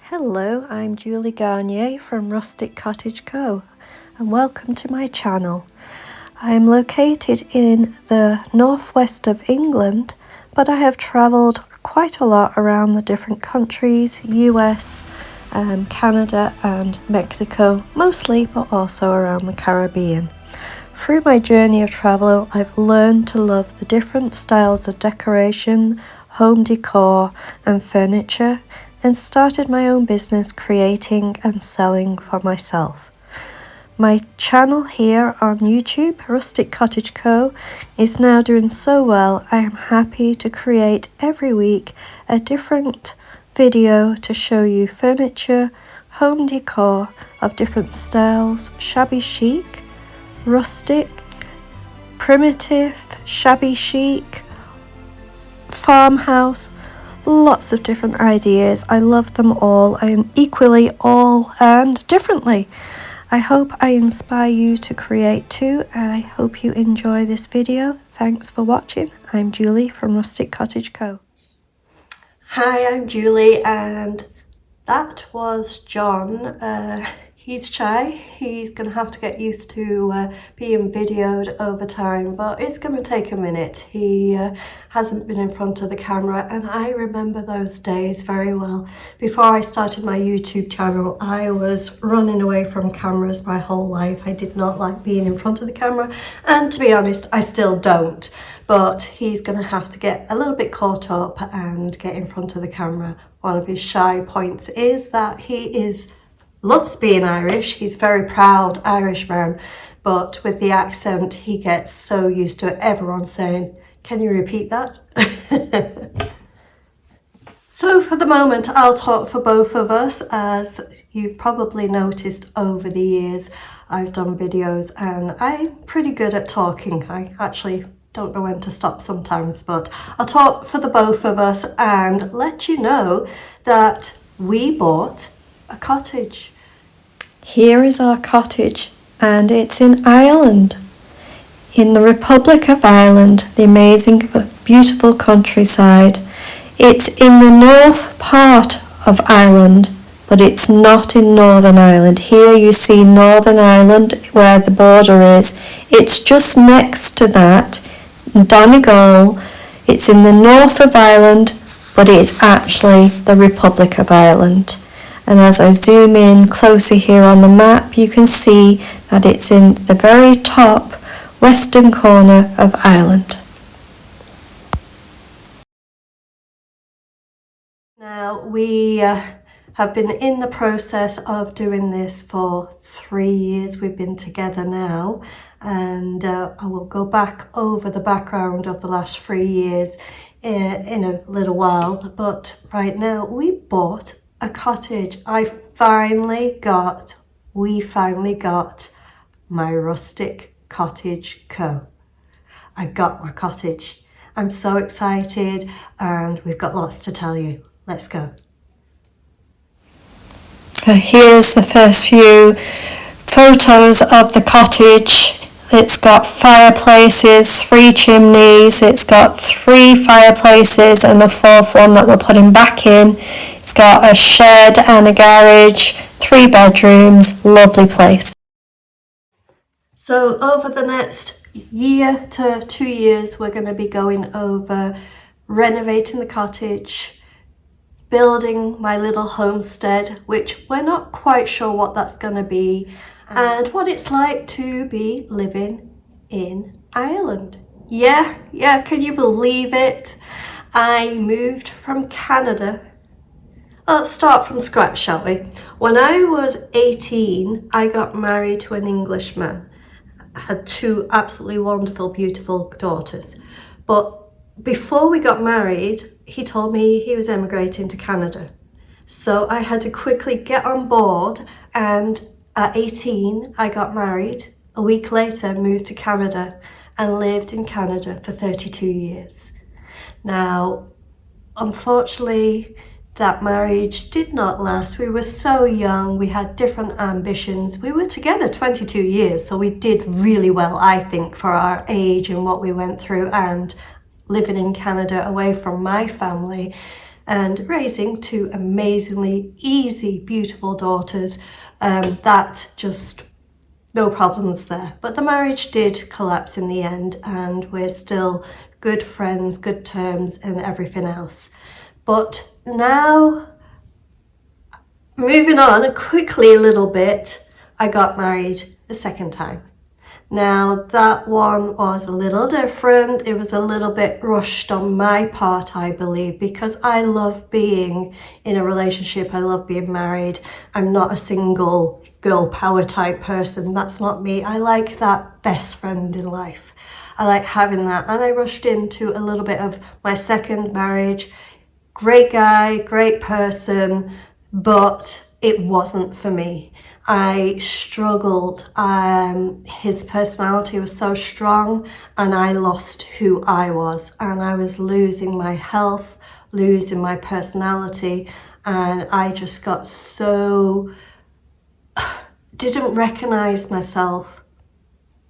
Hello, I'm Julie Garnier from Rustic Cottage Co. and welcome to my channel. I'm located in the northwest of England, but I have travelled quite a lot around the different countries, US, Canada and Mexico mostly, but also around the Caribbean. Through my journey of travel, I've learned to love the different styles of decoration, home decor and furniture, and started my own business creating and selling for myself. My channel here on YouTube, Rustic Cottage Co, is now doing so well. I am happy to create every week a different video to show you furniture, home decor of different styles, shabby chic, rustic, primitive, shabby chic, farmhouse, lots of different ideas. I love them all. I am equally all and differently. I hope I inspire you to create too, and I hope you enjoy this video. Thanks for watching. I'm Julie from Rustic Cottage Co. Hi, I'm Julie, and that was John. He's shy. He's going to have to get used to being videoed over time, but it's going to take a minute. He hasn't been in front of the camera, and I remember those days very well. Before I started my YouTube channel, I was running away from cameras my whole life. I did not like being in front of the camera, and to be honest, I still don't. But he's going to have to get a little bit caught up and get in front of the camera. One of his shy points is that he loves being Irish. He's a very proud Irishman, but with the accent he gets so used to everyone saying, "Can you repeat that?" So for the moment I'll talk for both of us. As you've probably noticed over the years, I've done videos and I'm pretty good at talking. I actually don't know when to stop sometimes, but I'll talk for the both of us and let you know that we bought a cottage. Here is our cottage, and it's in Ireland, in the Republic of Ireland, the amazing beautiful countryside. It's in the north part of Ireland, but it's not in Northern Ireland. Here you see Northern Ireland where the border is. It's just next to that, Donegal. It's in the north of Ireland, but it's actually the Republic of Ireland. And as I zoom in closer here on the map, you can see that it's in the very top western corner of Ireland. Now we have been in the process of doing this for 3 years. We've been together now, and I will go back over the background of the last 3 years in a little while. But right now we bought a cottage. We finally got my Rustic Cottage Co. I got my cottage. I'm so excited, and we've got lots to tell you. Let's go. So here's the first few photos of the cottage. It's got fireplaces, 3 chimneys, it's got 3 fireplaces and a 4th one that we're putting back in. It's got a shed and a garage, 3 bedrooms, lovely place. So over the next year to 2 years, we're going to be going over renovating the cottage, building my little homestead, which we're not quite sure what that's going to be, and what it's like to be living in Ireland. Yeah, can you believe it? I moved from Canada. Let's start from scratch, shall we? When I was 18, I got married to an Englishman. I had 2 absolutely wonderful, beautiful daughters. But before we got married, he told me he was emigrating to Canada. So I had to quickly get on board, and at 18, I got married. A week later, moved to Canada and lived in Canada for 32 years. Now, unfortunately, that marriage did not last. We were so young, we had different ambitions. We were together 22 years, so we did really well, I think, for our age and what we went through. And living in Canada away from my family and raising two amazingly easy, beautiful daughters. That just no problems there. But the marriage did collapse in the end, and we're still good friends, good terms, and everything else. But now, moving on quickly a little bit, I got married a second time. Now that one was a little different. It was a little bit rushed on my part, I believe, because I love being in a relationship. I love being married. I'm not a single girl power type person. That's not me. I like that best friend in life. I like having that. And I rushed into a little bit of my second marriage. Great guy, great person, but it wasn't for me. I struggled. His personality was so strong, and I lost who I was, and I was losing my health, losing my personality, and I just got so didn't recognize myself.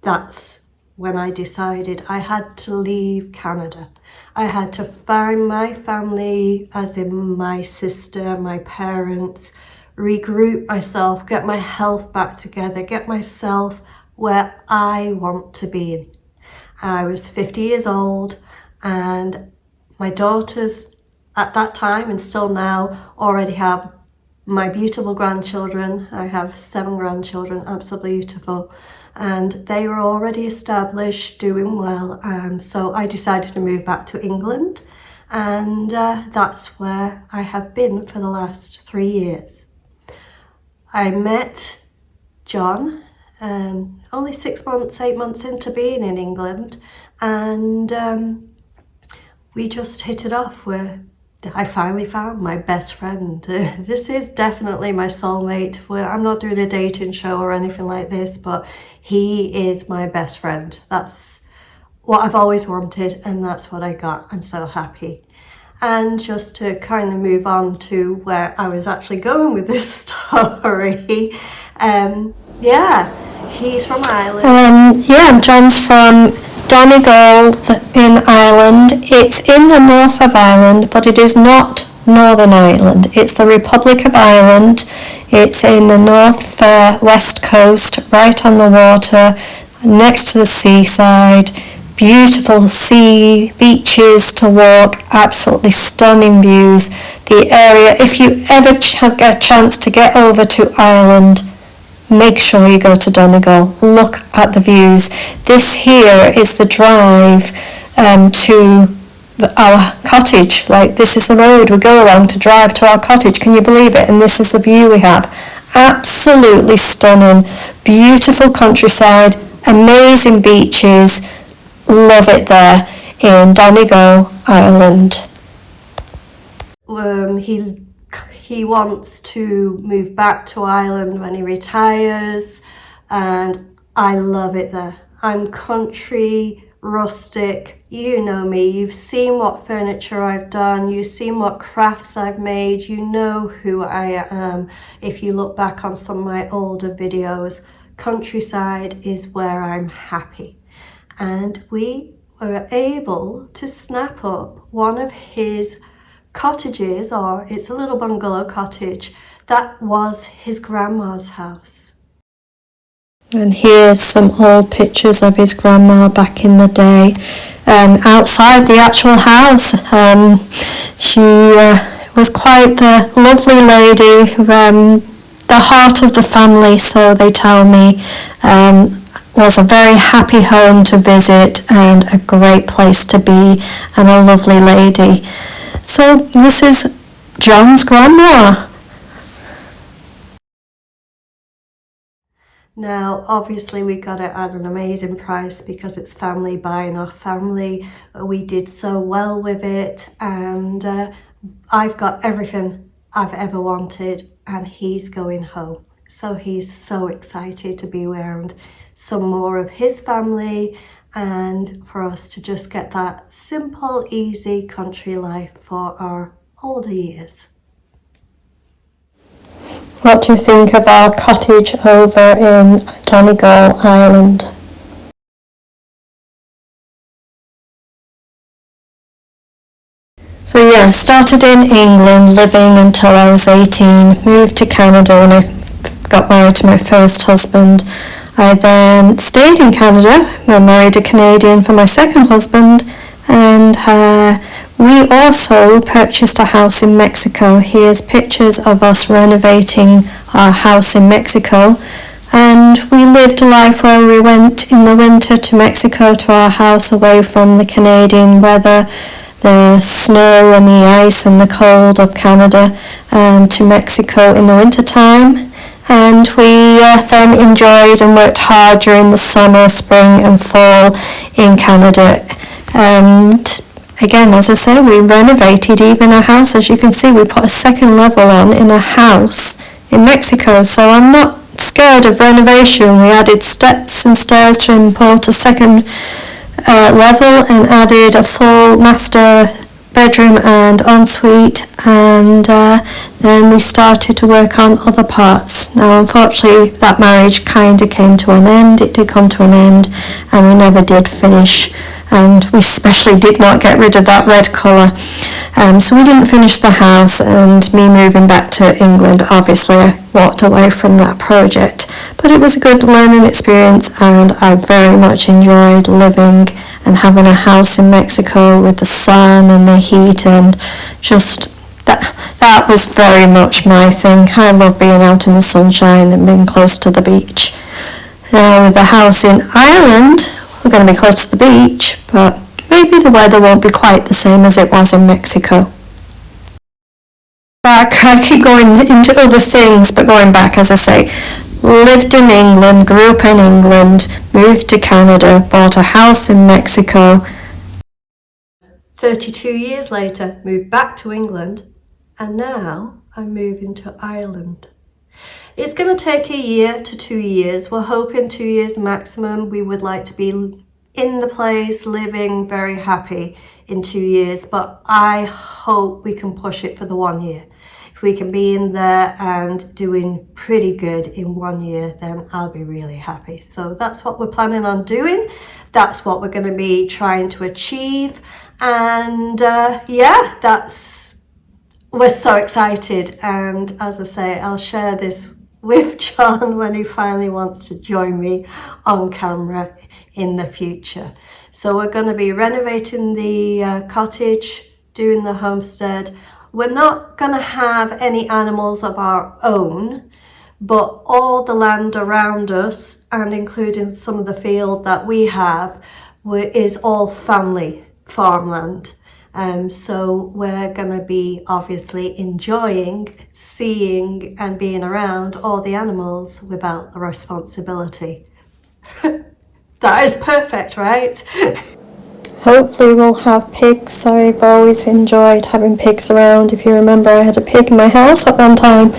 That's when I decided I had to leave Canada. I had to find my family, as in my sister, my parents, regroup myself, get my health back together, get myself where I want to be. I was 50 years old, and my daughters at that time, and still now, already have my beautiful grandchildren. I have 7 grandchildren, absolutely beautiful, and they were already established, doing well. So I decided to move back to England, and that's where I have been for the last 3 years. I met John only 6 months, 8 months into being in England, and we just hit it off. I finally found my best friend. This is definitely my soulmate. I'm not doing a dating show or anything like this, but he is my best friend. That's what I've always wanted, and that's what I got. I'm so happy. And just to kind of move on to where I was actually going with this story, he's from Ireland. John's from Donegal in Ireland. It's in the north of Ireland, but it is not Northern Ireland. It's the Republic of Ireland. It's in the north west coast, right on the water, next to the seaside. Beautiful sea, beaches to walk, absolutely stunning views. The area, if you ever get a chance to get over to Ireland, make sure you go to Donegal. Look at the views. This here is the drive to our cottage. Like, this is the road we go along to drive to our cottage. Can you believe it? And this is the view we have. Absolutely stunning. Beautiful countryside, amazing beaches. Love it there in Donegal, Ireland. He wants to move back to Ireland when he retires, and I love it there. I'm country, rustic, you know me. You've seen what furniture I've done, you've seen what crafts I've made, you know who I am. If you look back on some of my older videos, countryside is where I'm happy. And we were able to snap up one of his cottages, or it's a little bungalow cottage, that was his grandma's house. And here's some old pictures of his grandma back in the day. Outside the actual house, she was quite the lovely lady, the heart of the family, so they tell me. Was a very happy home to visit and a great place to be, and a lovely lady. So this is John's grandma. Now, obviously, we got it at an amazing price because it's family buying off family. We did so well with it, and I've got everything I've ever wanted, and he's going home. So he's so excited to be around some more of his family, and for us to just get that simple, easy country life for our older years. What do you think of our cottage over in Donegal, Ireland? So yeah, started in England, living until I was 18, moved to Canada when I got married to my first husband. I then stayed in Canada. I married a Canadian for my second husband, and we also purchased a house in Mexico. Here's pictures of us renovating our house in Mexico, and we lived a life where we went in the winter to Mexico to our house away from the Canadian weather, the snow and the ice and the cold of Canada, and to Mexico in the winter time. And we then enjoyed and worked hard during the summer, spring and fall in Canada. And again, as I say, we renovated even a house. As you can see, we put a second level on in a house in Mexico. So I'm not scared of renovation. We added steps and stairs to import a second level and added a full master bedroom and ensuite, and then we started to work on other parts. Now unfortunately that marriage kind of came to an end. It did come to an end and we never did finish, and we especially did not get rid of that red colour. So we didn't finish the house, and me moving back to England, obviously I walked away from that project. But it was a good learning experience, and I very much enjoyed living and having a house in Mexico with the sun and the heat, and just that was very much my thing. I love being out in the sunshine and being close to the beach. Now with the house in Ireland, we're going to be close to the beach, but maybe the weather won't be quite the same as it was in Mexico. I keep going into other things, but going back, as I say, lived in England, grew up in England, moved to Canada, bought a house in Mexico. 32 years later, moved back to England, and now I'm moving to Ireland. It's going to take a year to 2 years. We're hoping 2 years maximum. We would like to be in the place, living very happy in 2 years, but I hope we can push it for the 1 year. If we can be in there and doing pretty good in 1 year, then I'll be really happy. So that's what we're planning on doing. That's what we're going to be trying to achieve. And yeah, we're so excited. And as I say, I'll share this with John when he finally wants to join me on camera in the future. So we're going to be renovating the cottage, doing the homestead. We're not going to have any animals of our own, but all the land around us, and including some of the field that we have, is all family farmland. So we're going to be obviously enjoying seeing and being around all the animals without the responsibility. That is perfect, right? Hopefully we'll have pigs. I've always enjoyed having pigs around. If you remember, I had a pig in my house at one time.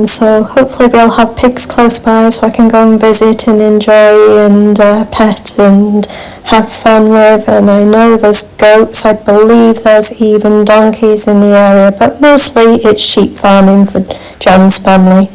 So hopefully we'll have pigs close by so I can go and visit and enjoy and pet and have fun with. And I know there's goats. I believe there's even donkeys in the area, but mostly it's sheep farming for John's family.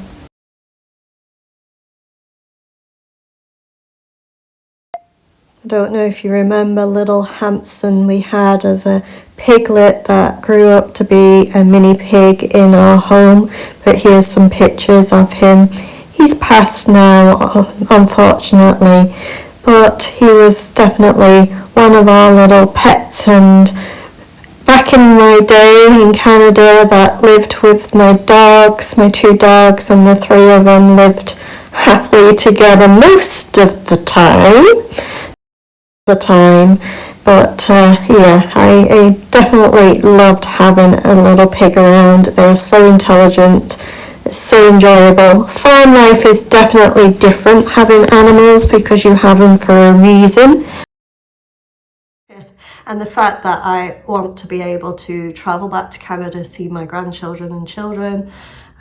I don't know if you remember little Hampson we had as a piglet that grew up to be a mini pig in our home, but here's some pictures of him. He's passed now, unfortunately, but he was definitely one of our little pets. And back in my day in Canada, that lived with my dogs, my 2 dogs, and the 3 of them lived happily together most of the time. But yeah, I definitely loved having a little pig around. They're so intelligent, it's so enjoyable. Farm life is definitely different having animals because you have them for a reason. And the fact that I want to be able to travel back to Canada, see my grandchildren and children,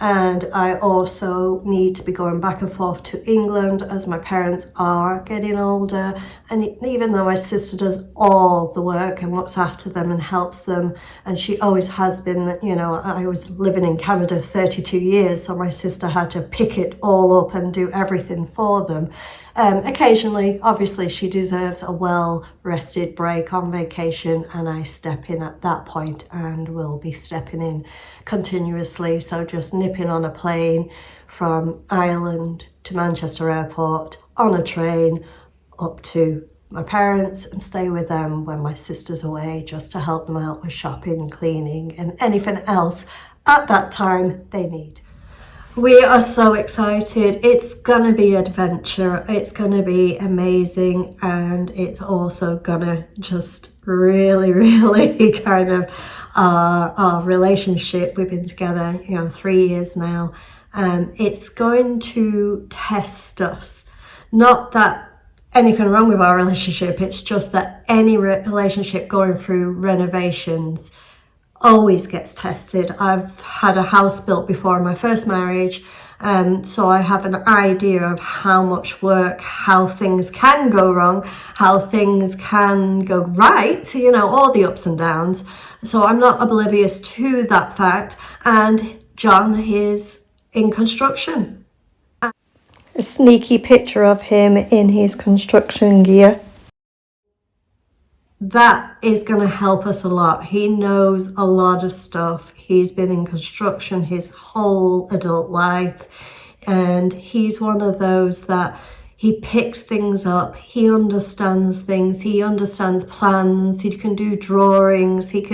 and I also need to be going back and forth to England as my parents are getting older. And even though my sister does all the work and looks after them and helps them, and she always has been, you know, I was living in Canada 32 years, so my sister had to pick it all up and do everything for them. Occasionally, obviously, she deserves a well-rested break on vacation, and I step in at that point and will be stepping in continuously. So just nipping on a plane from Ireland to Manchester Airport, on a train up to my parents, and stay with them when my sister's away, just to help them out with shopping, cleaning, and anything else at that time they need. We are so excited. It's gonna be adventure, it's gonna be amazing, and it's also gonna just really kind of our relationship. We've been together 3 years now. It's going to test us. Not that anything wrong with our relationship, it's just that any relationship going through renovations always gets tested. I've had a house built before in my first marriage, so I have an idea of how much work, how things can go wrong, how things can go right, all the ups and downs. So I'm not oblivious to that fact. And John is in construction. A sneaky picture of him in his construction gear. That is going to help us a lot. He knows a lot of stuff. He's been in construction his whole adult life, and he's one of those that he picks things up. He understands things. He understands plans. He can do drawings. He's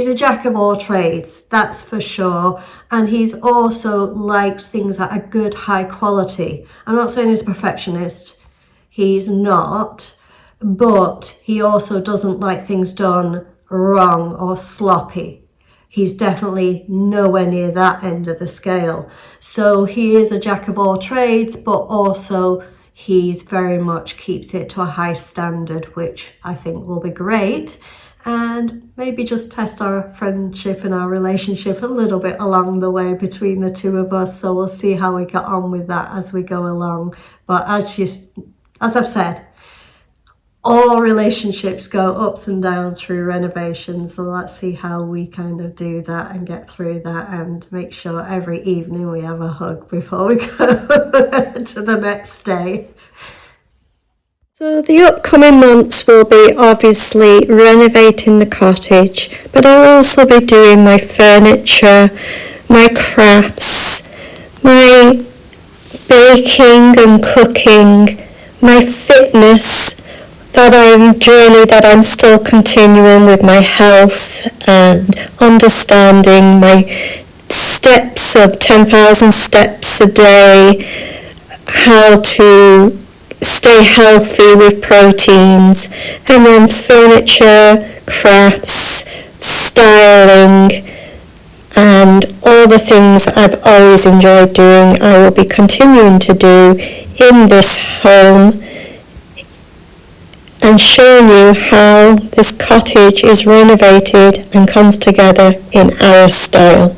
a jack of all trades, that's for sure. And he's also likes things that are good, high quality. I'm not saying he's a perfectionist. He's not, but he also doesn't like things done wrong or sloppy. He's definitely nowhere near that end of the scale. So he is a jack of all trades, but also he's very much keeps it to a high standard, which I think will be great. And maybe just test our friendship and our relationship a little bit along the way between the two of us. So we'll see how we get on with that as we go along. But as I've said, all relationships go ups and downs through renovations. So let's see how we kind of do that and get through that, and make sure every evening we have a hug before we go to the next day. So the upcoming months will be obviously renovating the cottage, but I'll also be doing my furniture, my crafts, my baking and cooking, my fitness journey that I'm still continuing with my health and understanding my steps of 10,000 steps a day, how to stay healthy with proteins, and then furniture, crafts, styling, and all the things I've always enjoyed doing I will be continuing to do in this home, and showing you how this cottage is renovated and comes together in our style.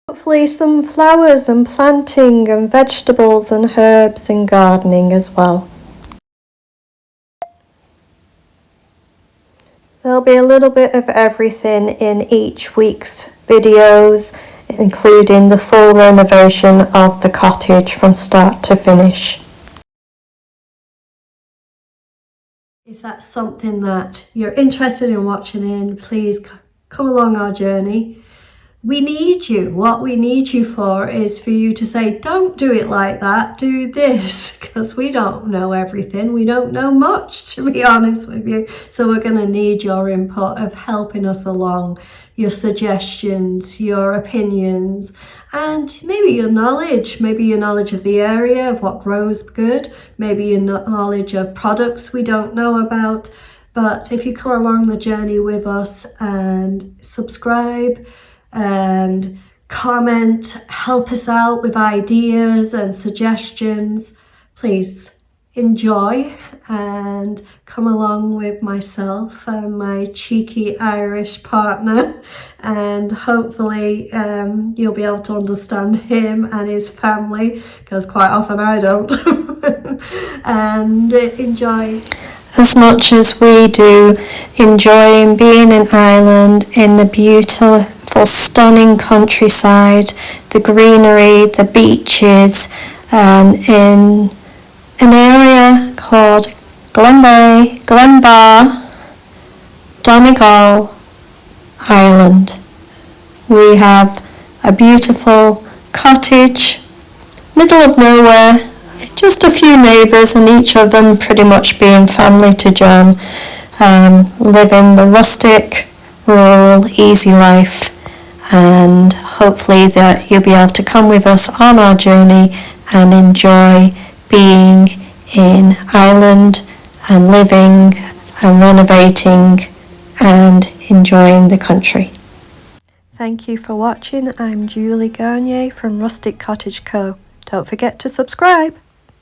Hopefully some flowers and planting and vegetables and herbs and gardening as well. There'll be a little bit of everything in each week's videos, including the full renovation of the cottage from start to finish. If that's something that you're interested in watching in, please come along our journey. We need you. What we need you for is for you to say, don't do it like that, do this, because we don't know everything. We don't know much, to be honest with you. So we're going to need your input of helping us along, your suggestions, your opinions, and maybe your knowledge of the area, of what grows good, maybe your knowledge of products we don't know about. But if you come along the journey with us and subscribe and comment, help us out with ideas and suggestions, please enjoy and come along with myself and my cheeky Irish partner, and hopefully you'll be able to understand him and his family, because quite often I don't. And enjoy as much as we do, enjoying being in Ireland in the beautiful beautiful, stunning countryside, the greenery, the beaches, in an area called Glenvar, Donegal Ireland. We have a beautiful cottage, middle of nowhere, just a few neighbours, and each of them pretty much being family to John, living the rustic, rural, easy life, and hopefully that you'll be able to come with us on our journey and enjoy being in Ireland and living and renovating and enjoying the country. Thank you for watching. I'm Julie Garnier from Rustic Cottage Co. Don't forget to subscribe.